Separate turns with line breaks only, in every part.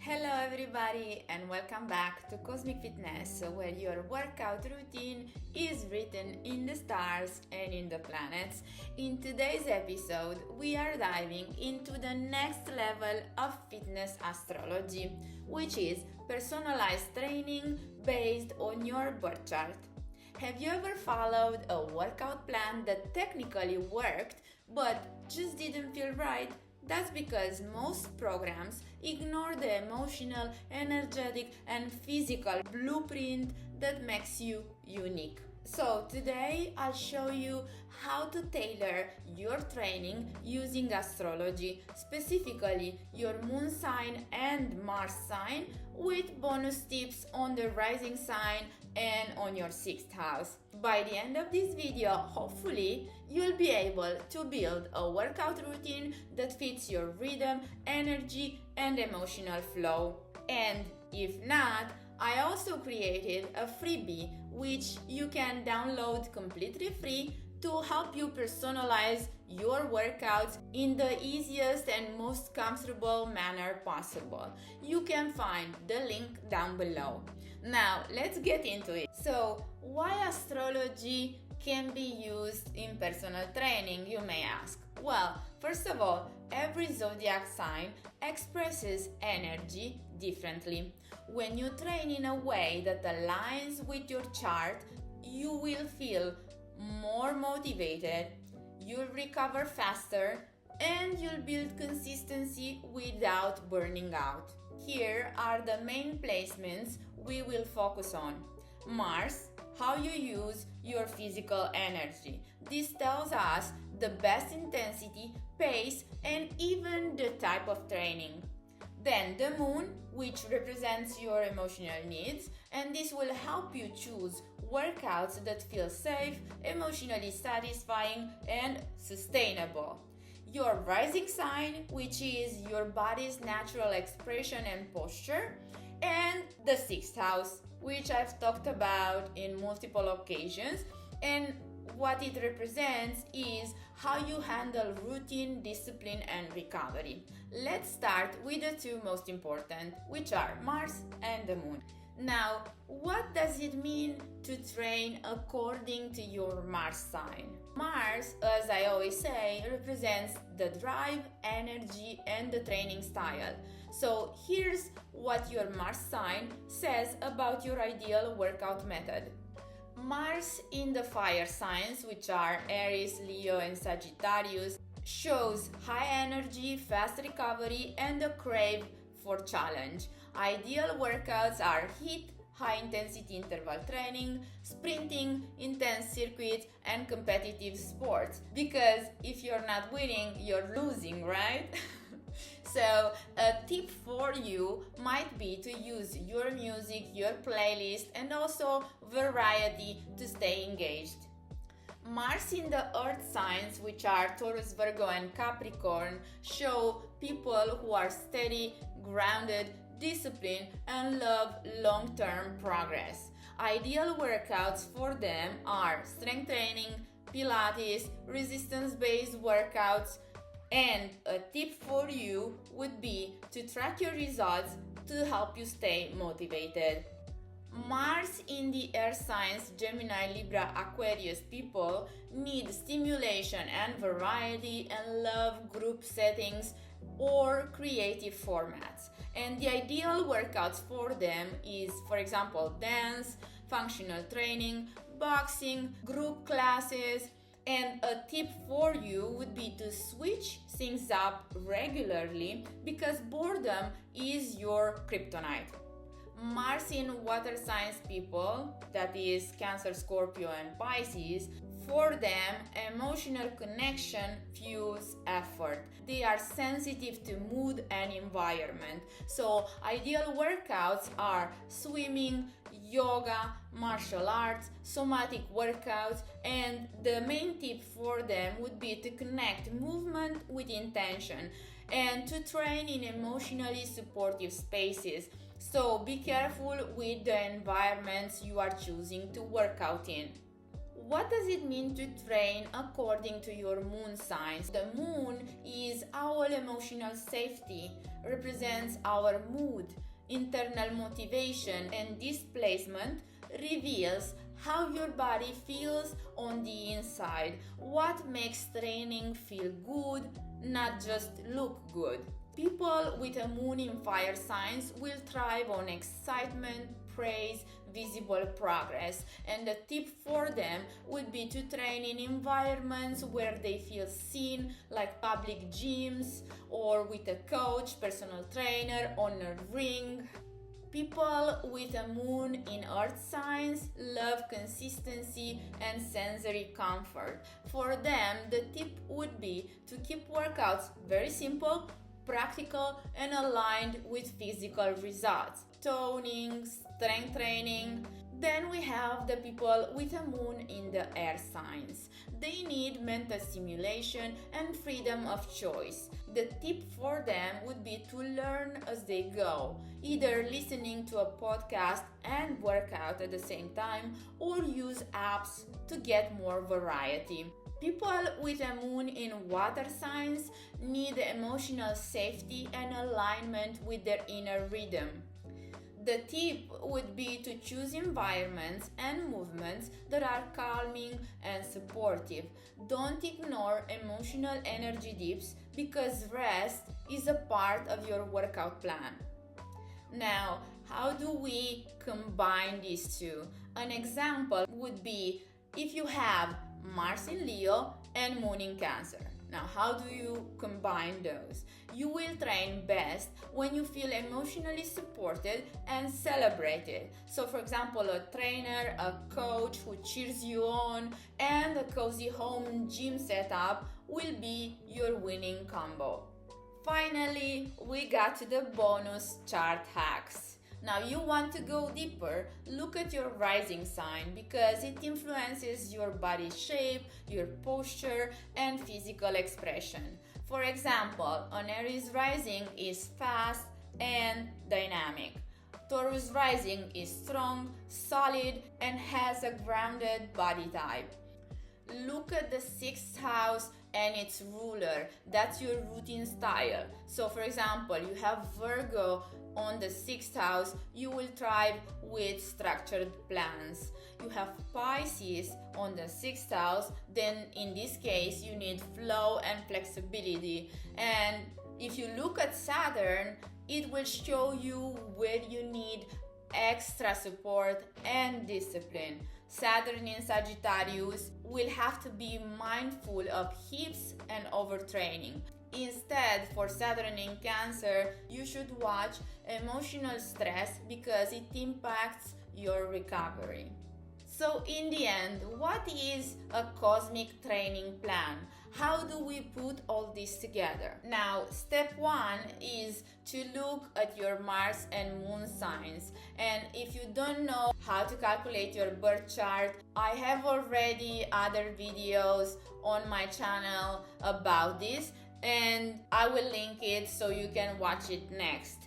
Hello everybody and welcome back to Cosmic Fitness, where your workout routine is written in the stars and in the planets. In today's episode, we are diving into the next level of fitness astrology, which is personalized training based on your birth chart. Have you ever followed a workout plan that technically worked but just didn't feel right? That's because most programs ignore the emotional, energetic, and physical blueprint that makes you unique. So today I'll show you how to tailor your training using astrology, specifically your moon sign and Mars sign, with bonus tips on the rising sign and on your 6th house. By the end of this video, hopefully, you'll be able to build a workout routine that fits your rhythm, energy, and emotional flow. And if not, I also created a freebie which you can download completely free to help you personalize your workouts in the easiest and most comfortable manner possible. You can find the link down below. Now, let's get into it. So, why astrology can be used in personal training, you may ask? Well, first of all, every zodiac sign expresses energy differently. When you train in a way that aligns with your chart, you will feel more motivated, you'll recover faster, and you'll build consistency without burning out. Here are the main placements we will focus on. Mars, how you use your physical energy. This tells us the best intensity, pace, and even the type of training. Then the moon, which represents your emotional needs, and this will help you choose workouts that feel safe, emotionally satisfying, and sustainable. Your rising sign, which is your body's natural expression and posture, and the 6th house, which I've talked about in multiple occasions, and what it represents is how you handle routine, discipline, and recovery. Let's start with the two most important, which are Mars and the Moon. Now, what does it mean to train according to your Mars sign? Mars, as I always say, represents the drive, energy, and the training style. So here's what your Mars sign says about your ideal workout method. Mars in the fire signs, which are Aries, Leo, and Sagittarius, shows high energy, fast recovery, and a crave for challenge. Ideal workouts are HIIT, high intensity interval training, sprinting, intense circuits, and competitive sports. Because if you're not winning, you're losing, right? So a tip for you might be to use your music, your playlist, and also variety to stay engaged. Mars in the earth signs, which are Taurus, Virgo, and Capricorn, show people who are steady, grounded, disciplined, and love long-term progress. Ideal workouts for them are strength training, Pilates, resistance-based workouts, and a tip for you would be to track your results to help you stay motivated. Mars in the air signs, Gemini, Libra, Aquarius people need stimulation and variety and love group settings or creative formats. And the ideal workouts for them is, for example, dance, functional training, boxing, group classes. And a tip for you would be to switch things up regularly because boredom is your kryptonite. Mars in water signs people, that is Cancer, Scorpio, and Pisces, for them, emotional connection fuels effort. They are sensitive to mood and environment. So ideal workouts are swimming, yoga, martial arts, somatic workouts, and the main tip for them would be to connect movement with intention and to train in emotionally supportive spaces. So be careful with the environments you are choosing to work out in. What does it mean to train according to your moon signs? The moon is our emotional safety, represents our mood, internal motivation, and displacement reveals how your body feels on the inside, what makes training feel good, not just look good. People with a moon in fire signs will thrive on excitement, praise, visible progress, and the tip for them would be to train in environments where they feel seen, like public gyms or with a coach, personal trainer, on a ring. People with a moon in earth signs love consistency and sensory comfort. For them, the tip would be to keep workouts very simple, practical, and aligned with physical results. Toning, strength training. Then we have the people with a moon in the air signs. They need mental stimulation and freedom of choice. The tip for them would be to learn as they go, either listening to a podcast and work out at the same time, or use apps to get more variety. People with a moon in water signs need emotional safety and alignment with their inner rhythm. The tip would be to choose environments and movements that are calming and supportive. Don't ignore emotional energy dips because rest is a part of your workout plan. Now, how do we combine these two? An example would be if you have Mars in Leo and Moon in Cancer. Now, how do you combine those? You will train best when you feel emotionally supported and celebrated. So, for example, a trainer, a coach who cheers you on, and a cozy home gym setup will be your winning combo. Finally, we got to the bonus chart hacks. Now you want to go deeper, look at your rising sign because it influences your body shape, your posture, and physical expression. For example, an Aries rising is fast and dynamic. Taurus rising is strong, solid, and has a grounded body type. Look at the 6th house and its ruler. That's your routine style. So for example, you have Virgo on the 6th house, you will thrive with structured plans. You have Pisces on the 6th house, then in this case you need flow and flexibility. And if you look at Saturn, it will show you where you need extra support and discipline. Saturn in Sagittarius will have to be mindful of hips and overtraining. Instead, for Saturn in Cancer, you should watch emotional stress because it impacts your recovery. So in the end, what is a cosmic training plan? How do we put all this together? Now, step 1 is to look at your Mars and Moon signs. And if you don't know how to calculate your birth chart, I have already other videos on my channel about this, and I will link it so you can watch it next.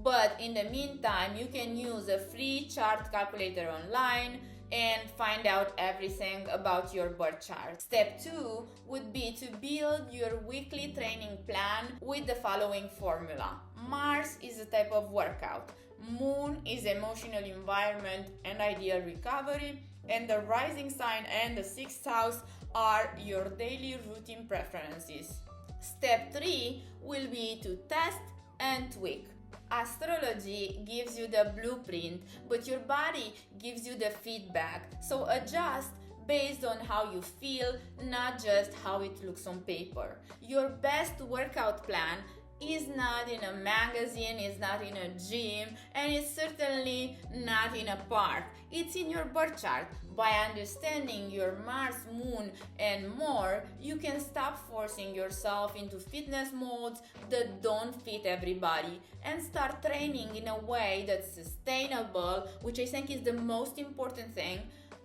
But in the meantime, you can use a free chart calculator online and find out everything about your birth chart. Step 2 would be to build your weekly training plan with the following formula. Mars is a type of workout, Moon is emotional environment and ideal recovery, and the rising sign and the 6th house are your daily routine preferences. Step 3 will be to test and tweak. Astrology gives you the blueprint, but your body gives you the feedback. So adjust based on how you feel, not just how it looks on paper. Your best workout plan is not in a magazine, it's not in a gym, and it's certainly not in a park. It's in your birth chart. By understanding your Mars, Moon, and more, you can stop forcing yourself into fitness modes that don't fit everybody and start training in a way that's sustainable, which I think is the most important thing.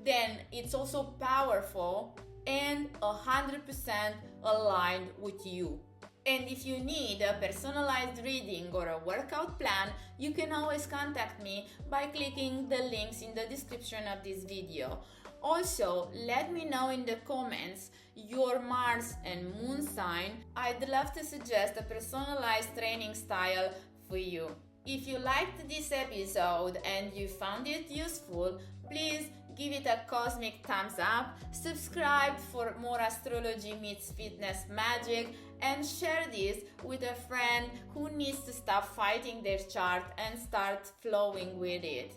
Then it's also powerful and 100% aligned with you. And if you need a personalized reading or a workout plan, you can always contact me by clicking the links in the description of this video. Also, let me know in the comments your Mars and Moon sign. I'd love to suggest a personalized training style for you. If you liked this episode and you found it useful, please give it a cosmic thumbs up, subscribe for more astrology meets fitness magic, and share this with a friend who needs to stop fighting their chart and start flowing with it.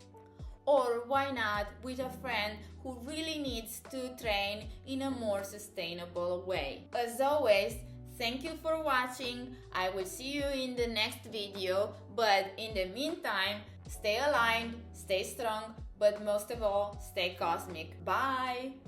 Or why not with a friend who really needs to train in a more sustainable way. As always, thank you for watching. I will see you in the next video, but in the meantime, stay aligned, stay strong, but most of all, stay cosmic. Bye!